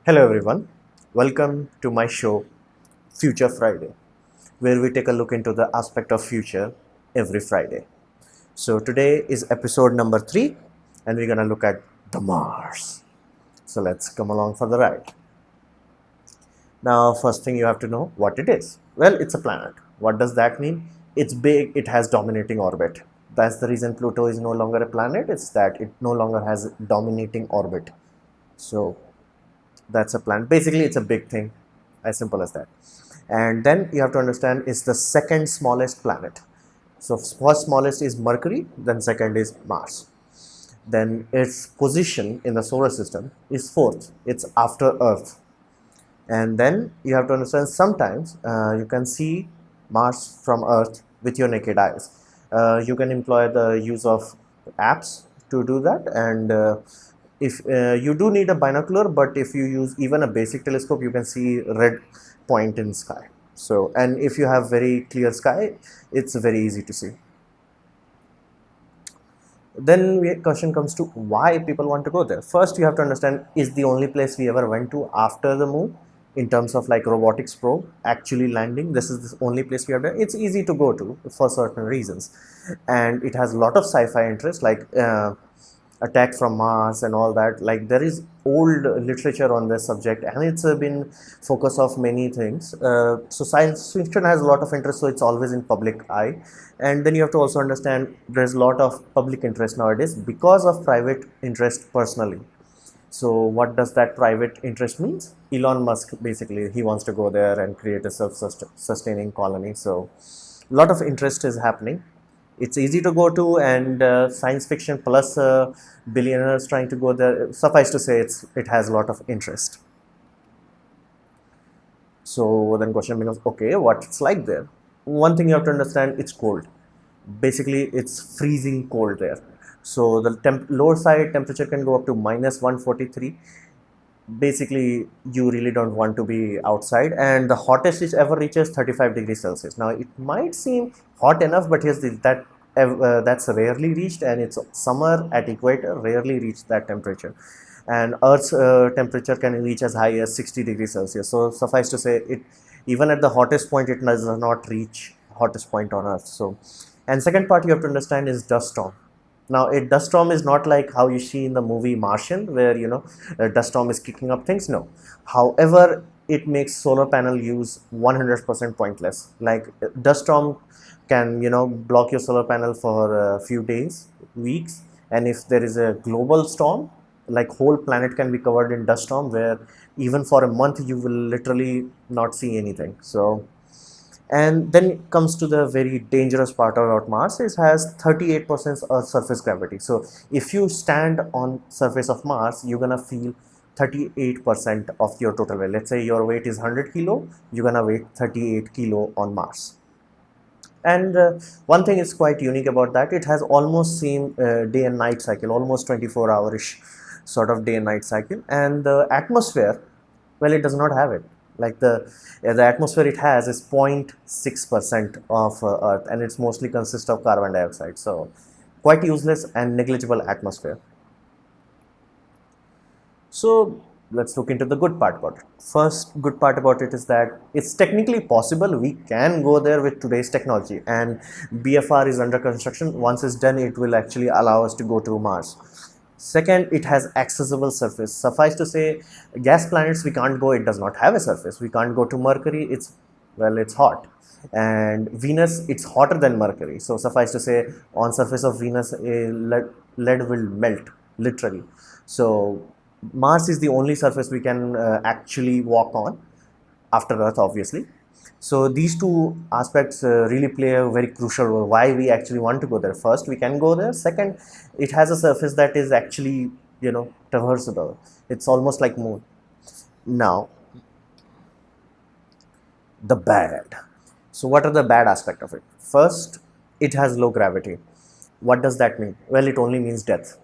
Hello everyone, welcome to my show Future Friday, where we take a look into the aspect of future every Friday. So today is episode number 3 and we're going to look at the Mars. So let's come along for the ride. Now first thing you have to know what it is. Well, it's a planet. What does that mean? It's big, it has dominating orbit. That's the reason Pluto is no longer a planet, it's that it no longer has dominating orbit. So that's a planet. Basically, it's a big thing, as simple as that. And then you have to understand it's the second smallest planet. So first smallest is Mercury, then second is Mars. Then its position in the solar system is fourth. It's after Earth. And then you have to understand sometimes you can see Mars from Earth with your naked eyes. You can employ the use of apps to do that, and if you do need a binocular, but if you use even a basic telescope, you can see red point in sky. So, and if you have very clear sky, it's very easy to see. Then question comes to why people want to go there. First, you have to understand is the only place we ever went to after the moon in terms of like robotics probe actually landing. This is the only place we have done. It's easy to go to for certain reasons, and it has a lot of sci-fi interest, like attack from Mars and all that. Like there is old literature on this subject, and it's been focus of many things. So science fiction has a lot of interest, so it's always in public eye. And then you have to also understand there's a lot of public interest nowadays because of private interest personally. So what does that private interest means? Elon Musk, basically he wants to go there and create a self-sustaining colony. So a lot of interest is happening. It's easy to go to, and science fiction plus billionaires trying to go there. Suffice to say, it has a lot of interest. So then question becomes, okay, what's like there? One thing you have to understand, it's cold. Basically, it's freezing cold there. So the lower side temperature can go up to minus 143. Basically, you really don't want to be outside, and the hottest it ever reaches 35 degrees Celsius. Now it might seem hot enough, but here's that's rarely reached, and it's summer at equator rarely reach that temperature, and Earth's temperature can reach as high as 60 degrees Celsius. So suffice to say, it even at the hottest point it does not reach hottest point on Earth. So, and second part you have to understand is dust storm. Now, a dust storm is not like how you see in the movie Martian, where a dust storm is kicking up things. No. However, it makes solar panel use 100% pointless. Like dust storm can block your solar panel for a few days, weeks, and if there is a global storm, like whole planet can be covered in dust storm, where even for a month you will literally not see anything. So, and then it comes to the very dangerous part about Mars. It has 38% Earth surface gravity. So if you stand on surface of Mars, you're gonna feel 38% of your total weight. Let's say your weight is 100 kilo, you're gonna weigh 38 kilo on Mars. And one thing is quite unique about that, it has almost same day and night cycle, almost 24-hour-ish sort of day and night cycle. And the atmosphere, well, it does not have it. Like the atmosphere it has is 0.6% of Earth, and it's mostly consists of carbon dioxide. So quite useless and negligible atmosphere. So let's look into the good part about it. First good part about it is that it's technically possible. We can go there with today's technology, and BFR is under construction. Once it's done, it will actually allow us to go to Mars. Second, it has accessible surface. Suffice to say, gas planets we can't go, it does not have a surface. We can't go to Mercury, it's hot. And Venus, it's hotter than Mercury. So suffice to say, on surface of Venus, lead will melt, literally. So Mars is the only surface we can actually walk on, after Earth obviously. So these two aspects really play a very crucial role why we actually want to go there. First, we can go there. Second, it has a surface that is actually traversable. It's almost like moon. Now, the bad. So what are the bad aspect of it? First, it has low gravity. What does that mean? Well, it only means death.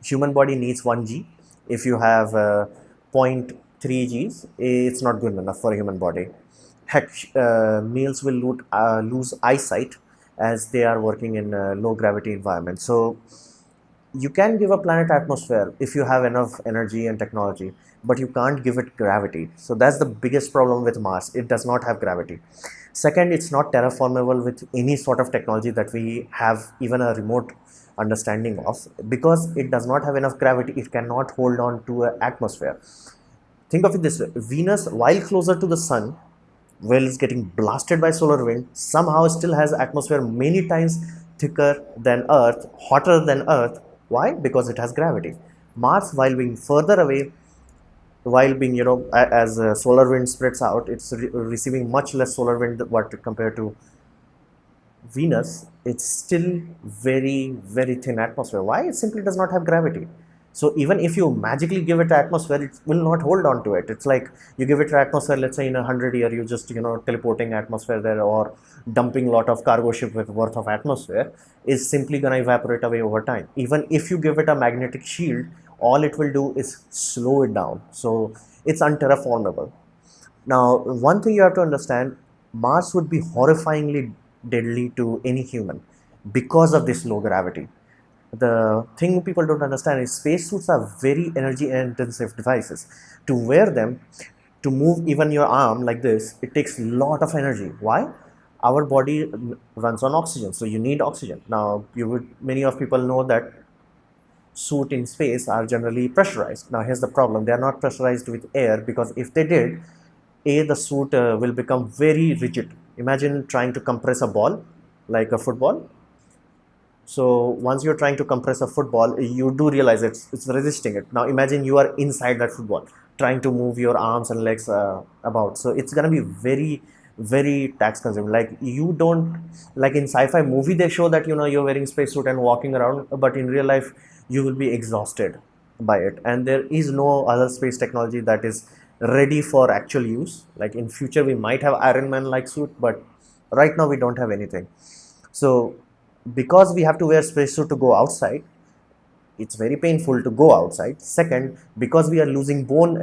Human body needs 1 g. If you have 0.3 g's, it's not good enough for a human body. Heck, males will lose eyesight as they are working in a low gravity environment. So You can give a planet atmosphere if you have enough energy and technology, but you can't give it gravity. So that's the biggest problem with Mars. It does not have gravity. Second, it's not terraformable with any sort of technology that we have even a remote understanding of, because it does not have enough gravity. It cannot hold on to an atmosphere. Think of it this way: Venus, while closer to the sun, while it's getting blasted by solar wind, somehow still has atmosphere many times thicker than Earth, hotter than Earth. Why? Because it has gravity. Mars, while being further away, while being, as solar wind spreads out, it's receiving much less solar wind what compared to Venus. It's still very, very thin atmosphere. Why? It simply does not have gravity. So even if you magically give it atmosphere, it will not hold on to it. It's like you give it atmosphere, let's say in 100 years, you just, teleporting atmosphere there, or dumping a lot of cargo ship with worth of atmosphere is simply going to evaporate away over time. Even if you give it a magnetic shield, all it will do is slow it down. So it's unterraformable. Now, one thing you have to understand: Mars would be horrifyingly deadly to any human because of this low gravity. The thing people don't understand is spacesuits are very energy intensive devices. To wear them, to move even your arm like this, it takes a lot of energy. Why? Our body runs on oxygen, so you need oxygen. Now, many of people know that suit in space are generally pressurized. Now, here's the problem: they are not pressurized with air, because if they did, the suit will become very rigid. Imagine trying to compress a ball like a football. So once you're trying to compress a football, you do realize it's resisting it. Now imagine you are inside that football, trying to move your arms and legs about. So it's gonna be very, very tax consuming. Like, you don't, like in sci-fi movie, they show that you're wearing spacesuit and walking around, but in real life you will be exhausted by it. And there is no other space technology that is ready for actual use. Like in future we might have Iron Man like suit, but right now we don't have anything. So because we have to wear spacesuit to go outside, it's very painful to go outside. Second, because we are losing bone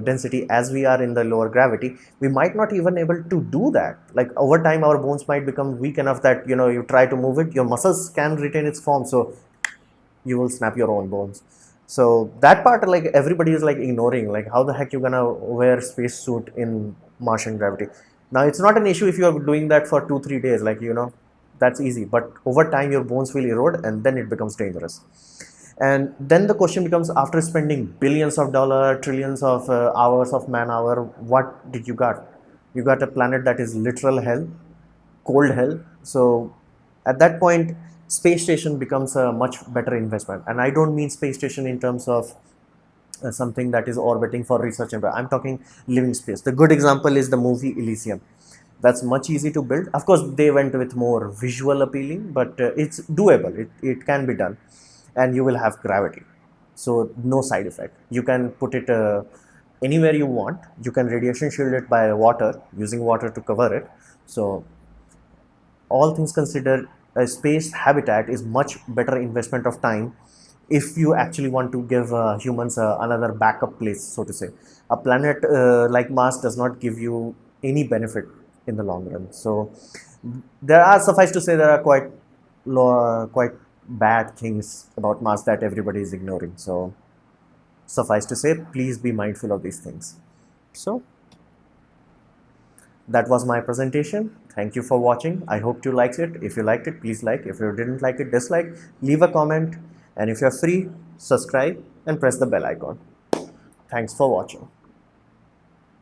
density as we are in the lower gravity, we might not even able to do that. Like over time our bones might become weak enough that you try to move it, your muscles can retain its form, so you will snap your own bones. So that part, like, everybody is like ignoring, like how the heck you gonna wear spacesuit in Martian gravity. Now it's not an issue if you are doing that for 2-3 days, like that's easy, but over time your bones will erode and then it becomes dangerous. And then the question becomes, after spending billions of dollars, trillions of hours of man hour, what did you got? You got a planet that is literal hell, cold hell. So at that point, space station becomes a much better investment. And I don't mean space station in terms of something that is orbiting for research. I'm talking living space. The good example is the movie Elysium. That's much easy to build. Of course, they went with more visual appealing, but it's doable. It can be done, and you will have gravity, so no side effect. You can put it anywhere you want. You can radiation shield it by water, using water to cover it. So all things considered, a space habitat is much better investment of time if you actually want to give humans another backup place, so to say. A planet like Mars does not give you any benefit in the long run. So there are, suffice to say, there are quite bad things about Mars that everybody is ignoring. So suffice to say, please be mindful of these things. So that was my presentation. Thank you for watching. I hope you liked it. If you liked it, please like. If you didn't like it, dislike. Leave a comment. And if you're free, subscribe and press the bell icon. Thanks for watching.